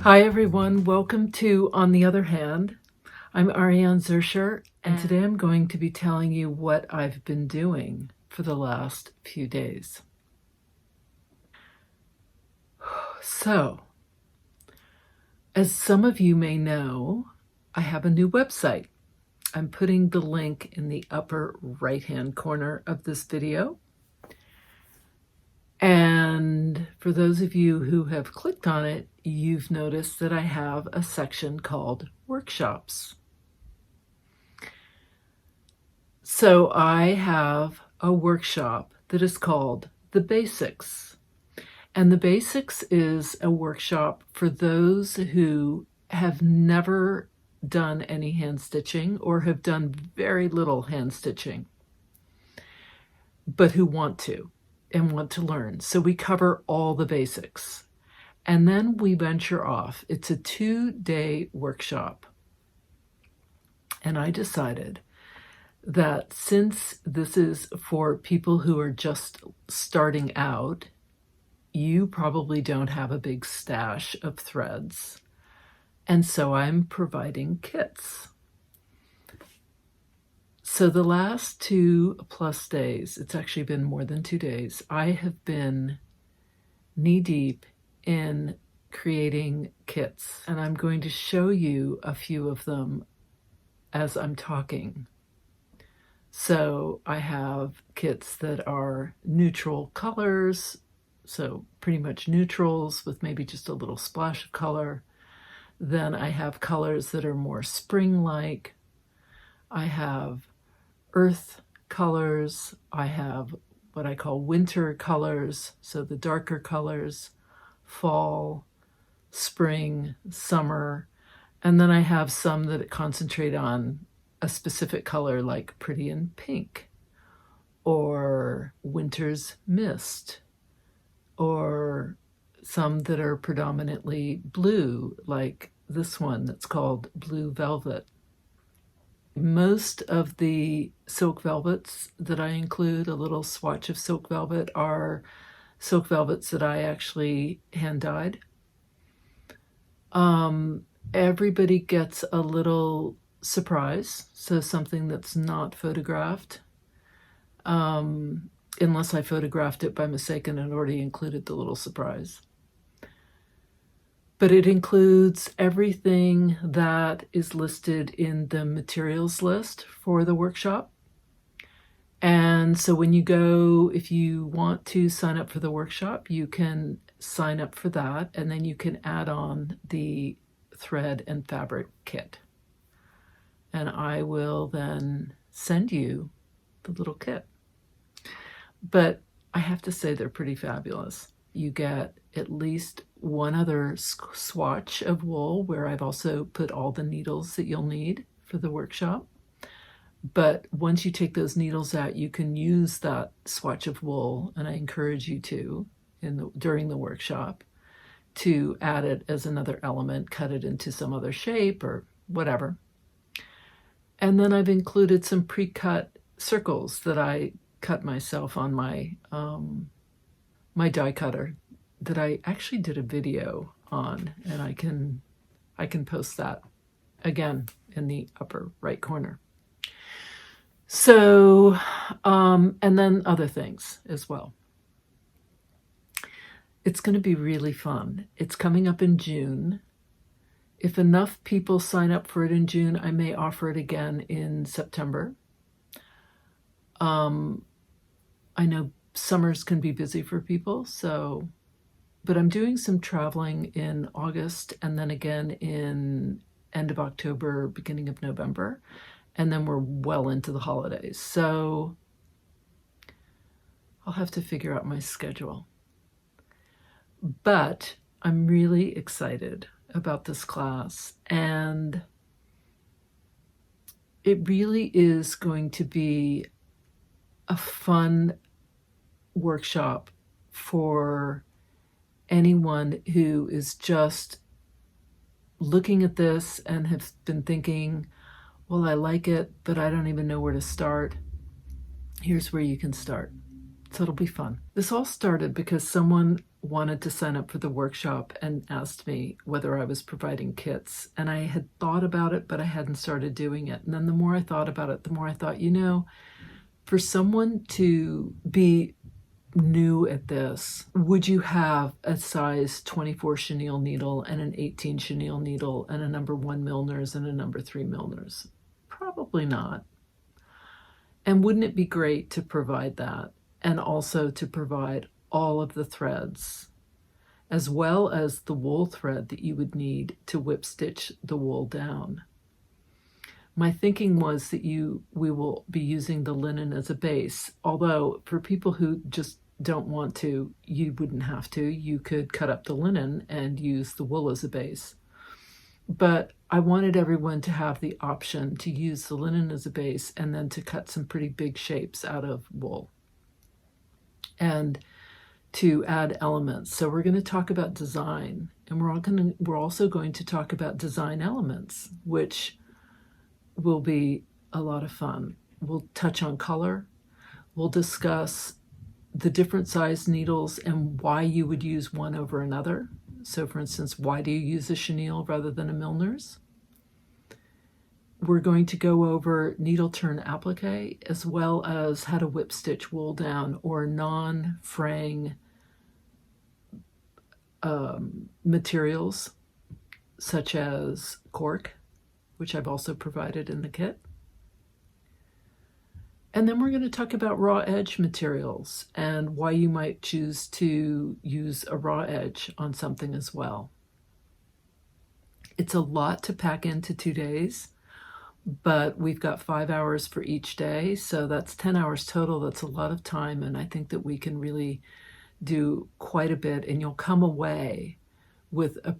Hi everyone, welcome to On the Other Hand. I'm Ariane Zurcher, and today I'm going to be telling you what I've been doing for the last few days. So, as some of you may know, I have a new website. I'm putting the link in the upper right-hand corner of this video. And for those of you who have clicked on it, you've noticed that I have a section called Workshops. So I have a workshop that is called The Basics. And The Basics is a workshop for those who have never done any hand stitching or have done very little hand stitching, but who want to and want to learn. So we cover all the basics. And then we venture off. It's a 2-day workshop. And I decided that since this is for people who are just starting out, you probably don't have a big stash of threads. And so I'm providing kits. So the last 2+ days, it's actually been more than 2 days, I have been knee-deep in creating kits. And I'm going to show you a few of them as I'm talking. So I have kits that are neutral colors, so pretty much neutrals with maybe just a little splash of color. Then I have colors that are more spring-like. I have earth colors. I have what I call winter colors, so the darker colors, fall, spring, summer. And then I have some that concentrate on a specific color like Pretty in Pink, or Winter's Mist, or some that are predominantly blue, like this one that's called Blue Velvet. Most of the silk velvets that I include, a little swatch of silk velvet, are silk velvets that I actually hand dyed. Everybody gets a little surprise, so something that's not photographed, unless I photographed it by mistake and it already included the little surprise. But it includes everything that is listed in the materials list for the workshop. And so when you go, if you want to sign up for the workshop, you can sign up for that, and then you can add on the thread and fabric kit. And I will then send you the little kit. But I have to say they're pretty fabulous. You get at least one other swatch of wool where I've also put all the needles that you'll need for the workshop. But once you take those needles out, you can use that swatch of wool, and I encourage you to, during the workshop, to add it as another element, cut it into some other shape or whatever. And then I've included some pre-cut circles that I cut myself on my my die cutter that I actually did a video on, and I can post that again in the upper right corner. So, and then other things as well. It's going to be really fun. It's coming up in June. If enough people sign up for it in June, I may offer it again in September. I know summers can be busy for people, but I'm doing some traveling in August and then again in end of October, beginning of November, and then we're well into the holidays. So I'll have to figure out my schedule. But I'm really excited about this class, and it really is going to be a fun workshop for anyone who is just looking at this and have been thinking, well, I like it, but I don't even know where to start. Here's where you can start. So it'll be fun. This all started because someone wanted to sign up for the workshop and asked me whether I was providing kits. And I had thought about it, but I hadn't started doing it. And then the more I thought about it, the more I thought, for someone to be new at this, would you have a size 24 chenille needle and an 18 chenille needle and a number 1 Milner's and a number 3 Milner's? Probably not. And wouldn't it be great to provide that, and also to provide all of the threads, as well as the wool thread that you would need to whip stitch the wool down? My thinking was that we will be using the linen as a base, although for people who just don't want to, you wouldn't have to. You could cut up the linen and use the wool as a base. But I wanted everyone to have the option to use the linen as a base and then to cut some pretty big shapes out of wool and to add elements. So we're going to talk about design, and we're also going to talk about design elements, which will be a lot of fun. We'll touch on color. We'll discuss the different size needles and why you would use one over another. So for instance, why do you use a chenille rather than a Milner's? We're going to go over needle turn applique, as well as how to whip stitch wool down, or non-fraying materials such as cork, which I've also provided in the kit. And then we're going to talk about raw edge materials and why you might choose to use a raw edge on something as well. It's a lot to pack into 2 days, but we've got 5 hours for each day, so that's 10 hours total. That's a lot of time, and I think that we can really do quite a bit, and you'll come away with a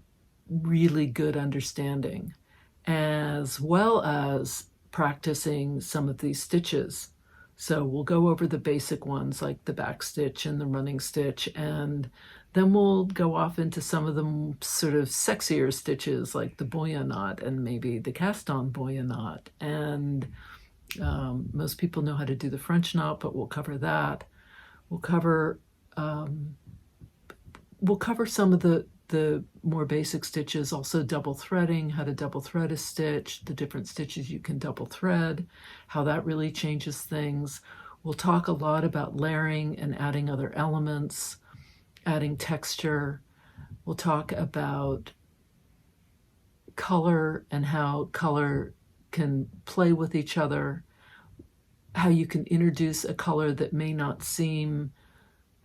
really good understanding, as well as practicing some of these stitches. So we'll go over the basic ones like the back stitch and the running stitch, and then we'll go off into some of the sort of sexier stitches like the boya knot and maybe the cast on boya knot. And most people know how to do the French knot, but we'll cover that. We'll cover some of the more basic stitches, also double threading, how to double thread a stitch, the different stitches you can double thread, how that really changes things. We'll talk a lot about layering and adding other elements, adding texture. We'll talk about color and how color can play with each other, how you can introduce a color that may not seem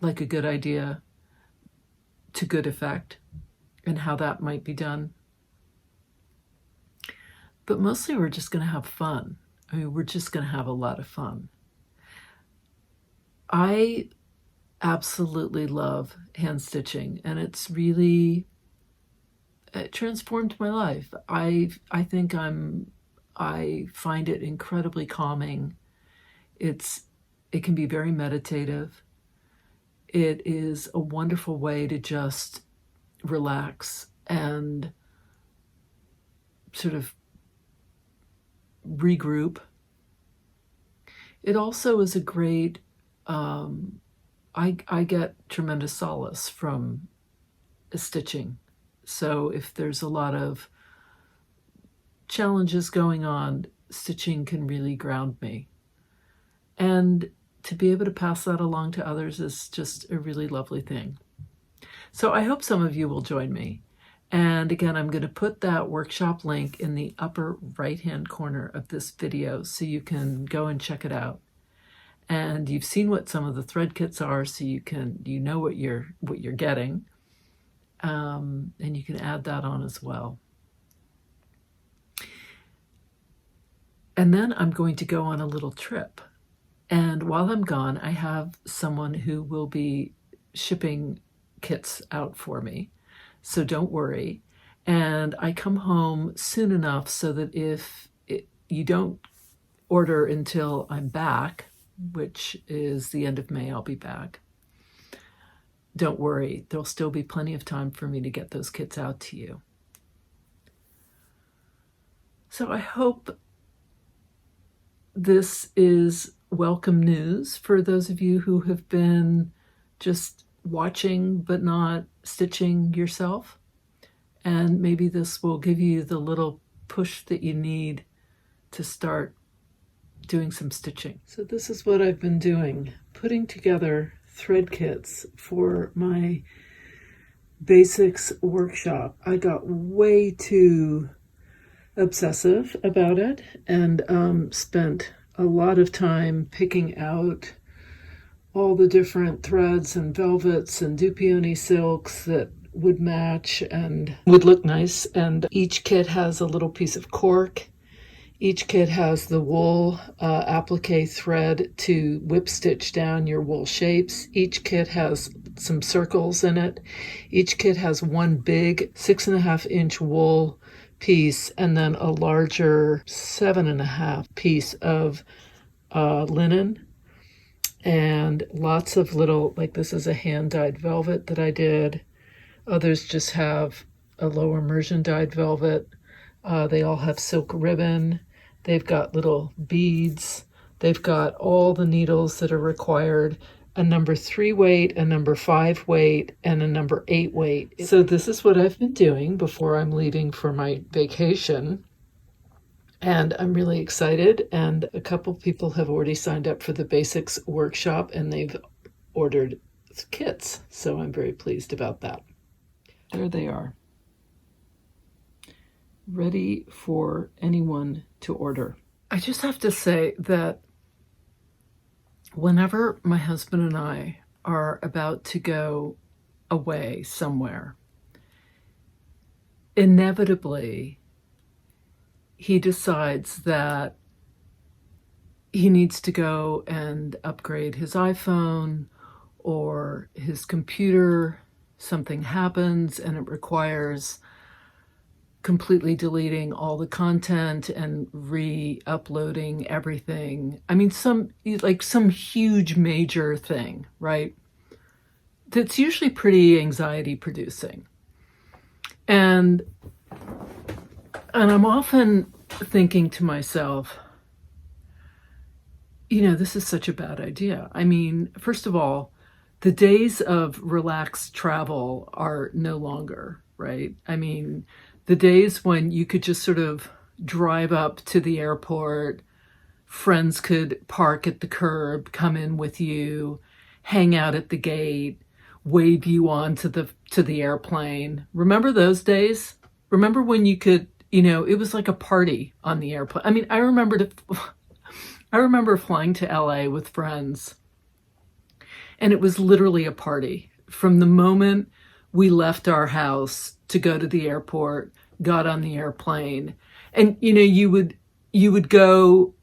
like a good idea to good effect, and how that might be done. But mostly we're just going to have fun. I mean, we're just going to have a lot of fun. I absolutely love hand stitching, and it transformed my life. I find it incredibly calming. It can be very meditative. It is a wonderful way to just relax and sort of regroup. It also is a great, I get tremendous solace from stitching. So if there's a lot of challenges going on, stitching can really ground me. And to be able to pass that along to others is just a really lovely thing. So I hope some of you will join me. And again, I'm going to put that workshop link in the upper right-hand corner of this video so you can go and check it out. And you've seen what some of the thread kits are, so you know what you're getting, and you can add that on as well. And then I'm going to go on a little trip. And while I'm gone, I have someone who will be shipping kits out for me. So don't worry. And I come home soon enough so that if you don't order until I'm back, which is the end of May, I'll be back, don't worry. There'll still be plenty of time for me to get those kits out to you. So I hope this is welcome news for those of you who have been just watching but not stitching yourself. And maybe this will give you the little push that you need to start doing some stitching. So this is what I've been doing, putting together thread kits for my basics workshop. I got way too obsessive about it and spent a lot of time picking out all the different threads and velvets and dupioni silks that would match and would look nice. And each kit has a little piece of cork. Each kit has the wool applique thread to whip stitch down your wool shapes. Each kit has some circles in it. Each kit has one big 6.5-inch wool piece and then a larger 7.5 piece of linen. And lots of little, like this is a hand-dyed velvet that I did. Others just have a low immersion dyed velvet. They all have silk ribbon. They've got little beads. They've got all the needles that are required, a number 3 weight, a number 5 weight, and a number 8 weight. So this is what I've been doing before I'm leaving for my vacation. And I'm really excited. And a couple people have already signed up for the basics workshop and they've ordered kits. So I'm very pleased about that. There they are, ready for anyone to order. I just have to say that whenever my husband and I are about to go away somewhere, inevitably he decides that he needs to go and upgrade his iPhone or his computer. Something happens and it requires completely deleting all the content and re-uploading everything. I mean, some huge major thing, right? That's usually pretty anxiety producing. And I'm often thinking to myself, this is such a bad idea. I mean, first of all, the days of relaxed travel are no longer, right? I mean, the days when you could just sort of drive up to the airport, friends could park at the curb, come in with you, hang out at the gate, wave you on to the airplane. Remember those days? Remember when you could, it was like a party on the airplane. I mean, I remember flying to LA with friends. And it was literally a party. From the moment we left our house to go to the airport, got on the airplane, and you would go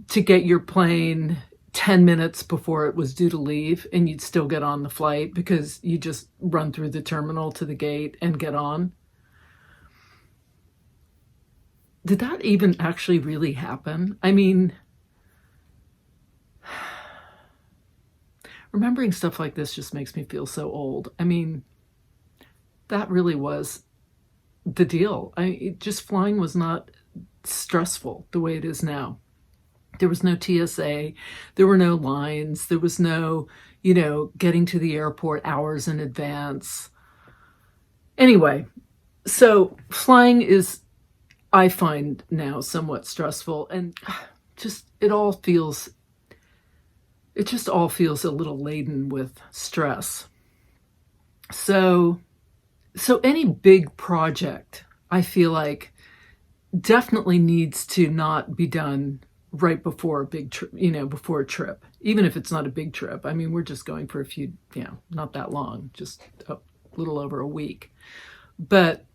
to get your plane 10 minutes before it was due to leave, and you'd still get on the flight because you just run through the terminal to the gate and get on. Did that even actually really happen? I mean, remembering stuff like this just makes me feel so old. I mean, that really was the deal. Flying was not stressful the way it is now. There was no TSA, there were no lines, there was no, getting to the airport hours in advance. Anyway, so flying is, I find now, somewhat stressful, and it just all feels a little laden with stress. So any big project, I feel like, definitely needs to not be done right before a big trip, before a trip, even if it's not a big trip. I mean, we're just going for a few, not that long, just a little over a week. But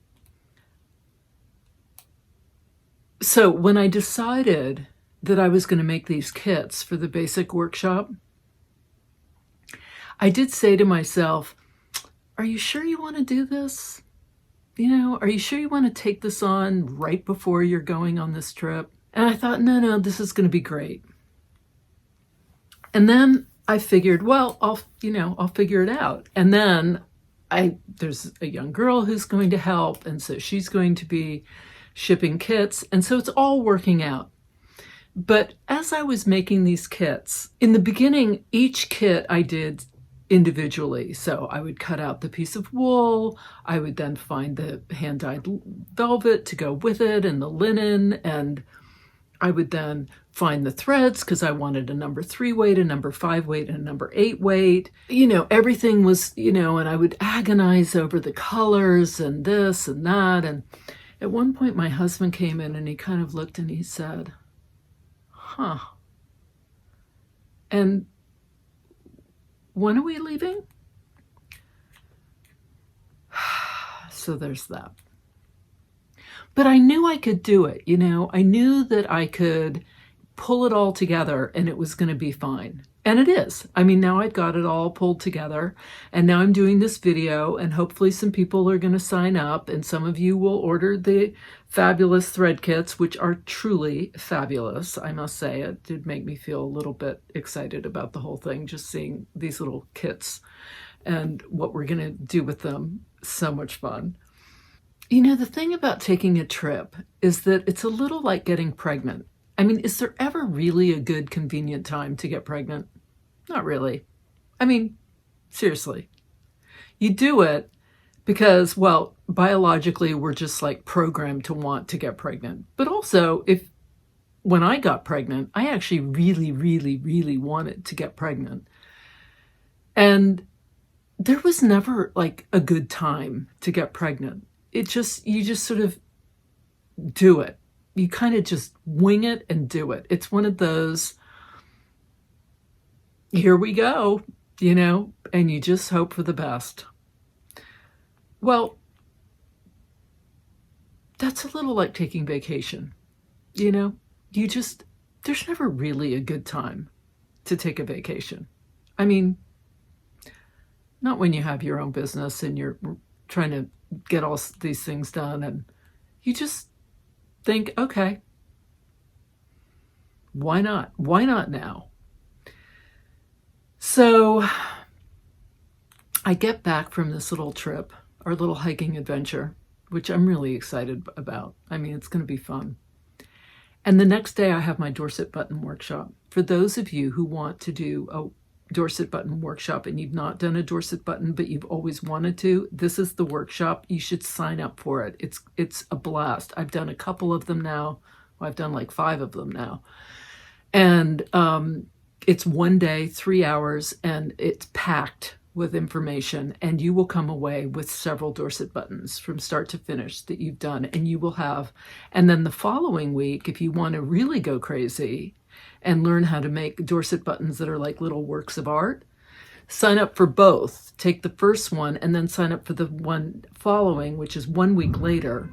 so when I decided that I was going to make these kits for the basic workshop, I did say to myself, are you sure you want to do this? Are you sure you want to take this on right before you're going on this trip? And I thought, no, this is going to be great. And then I figured, well, I'll figure it out. And then there's a young girl who's going to help. And so she's going to be shipping kits. And so it's all working out. But as I was making these kits, in the beginning, each kit I did individually. So I would cut out the piece of wool. I would then find the hand-dyed velvet to go with it and the linen. And I would then find the threads because I wanted a number 3 weight, a number 5 weight, and a number 8 weight. Everything was, and I would agonize over the colors and this and that. And at one point my husband came in and he kind of looked and he said, huh. And when are we leaving? So there's that. But I knew I could do it, I knew that I could pull it all together and it was going to be fine. And it is. Now I've got it all pulled together and now I'm doing this video and hopefully some people are going to sign up and some of you will order the fabulous thread kits, which are truly fabulous. I must say, it did make me feel a little bit excited about the whole thing, just seeing these little kits and what we're going to do with them. So much fun. The thing about taking a trip is that it's a little like getting pregnant. Is there ever really a good, convenient time to get pregnant? Not really. Seriously. You do it because, well, biologically, we're just like programmed to want to get pregnant. But also, when I got pregnant, I actually really, really, really wanted to get pregnant. And there was never like a good time to get pregnant. You just sort of do it. You kind of just wing it and do it. It's one of those, here we go, and you just hope for the best. Well, that's a little like taking vacation. There's never really a good time to take a vacation. Not when you have your own business and you're trying to get all these things done and you just think, okay, why not? Why not now? So I get back from this little trip, our little hiking adventure, which I'm really excited about. It's going to be fun. And the next day I have my Dorset button workshop. For those of you who want to do a Dorset button workshop and you've not done a Dorset button, but you've always wanted to, this is the workshop. You should sign up for it. It's a blast. I've done a couple of them now. Well, I've done like 5 of them now. And it's 1 day, 3 hours, and it's packed with information. And you will come away with several Dorset buttons from start to finish that you've done. And you will have, and then the following week, if you want to really go crazy and learn how to make Dorset buttons that are like little works of art, sign up for both. Take the first one and then sign up for the one following, which is 1 week later.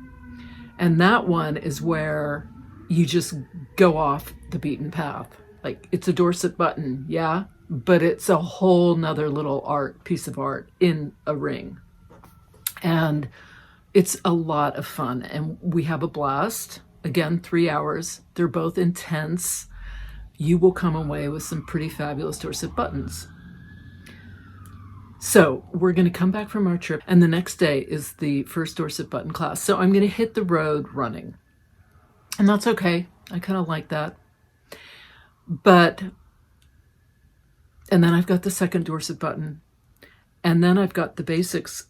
And that one is where you just go off the beaten path. Like, it's a Dorset button, yeah, but it's a whole nother little piece of art in a ring. And it's a lot of fun. And we have a blast. Again, 3 hours. They're both intense. You will come away with some pretty fabulous Dorset buttons. So we're going to come back from our trip, and the next day is the first Dorset button class. So I'm going to hit the road running. And that's okay. I kind of like that. And then I've got the second Dorset button. And then I've got the basics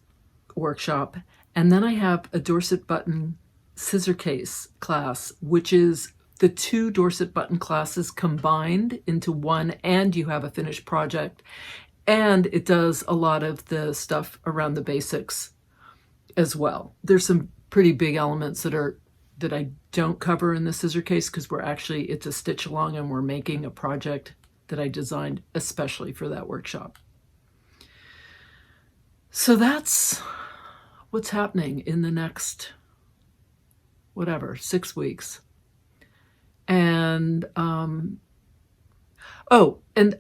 workshop. And then I have a Dorset button scissor case class, which is the 2 Dorset button classes combined into one, and you have a finished project. And it does a lot of the stuff around the basics as well. There's some pretty big elements that I don't cover in the scissor case because it's a stitch along and we're making a project that I designed especially for that workshop. So that's what's happening in the next, 6 weeks. And, and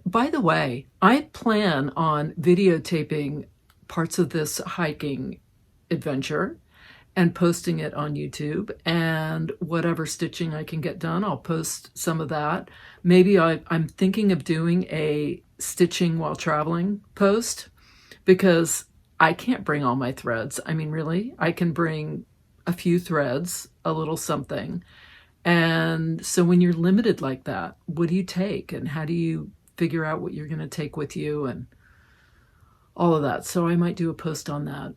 by the way, I plan on videotaping parts of this hiking adventure and posting it on YouTube, and whatever stitching I can get done, I'll post some of that. Maybe I'm thinking of doing a stitching while traveling post because I can't bring all my threads. Really, I can bring a few threads, a little something. And so when you're limited like that, what do you take and how do you figure out what you're going to take with you? And all of that. So I might do a post on that.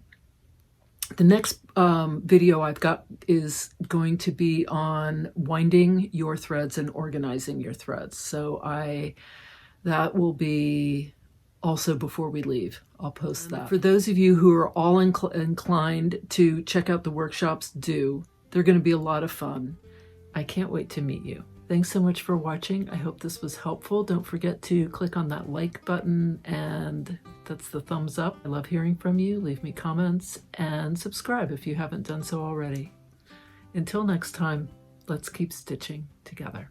The next video I've got is going to be on winding your threads and organizing your threads. So that will be also before we leave. I'll post that. For those of you who are all inclined to check out the workshops, do. They're going to be a lot of fun. I can't wait to meet you. Thanks so much for watching. I hope this was helpful. Don't forget to click on that like button, and that's the thumbs up. I love hearing from you. Leave me comments and subscribe if you haven't done so already. Until next time, let's keep stitching together.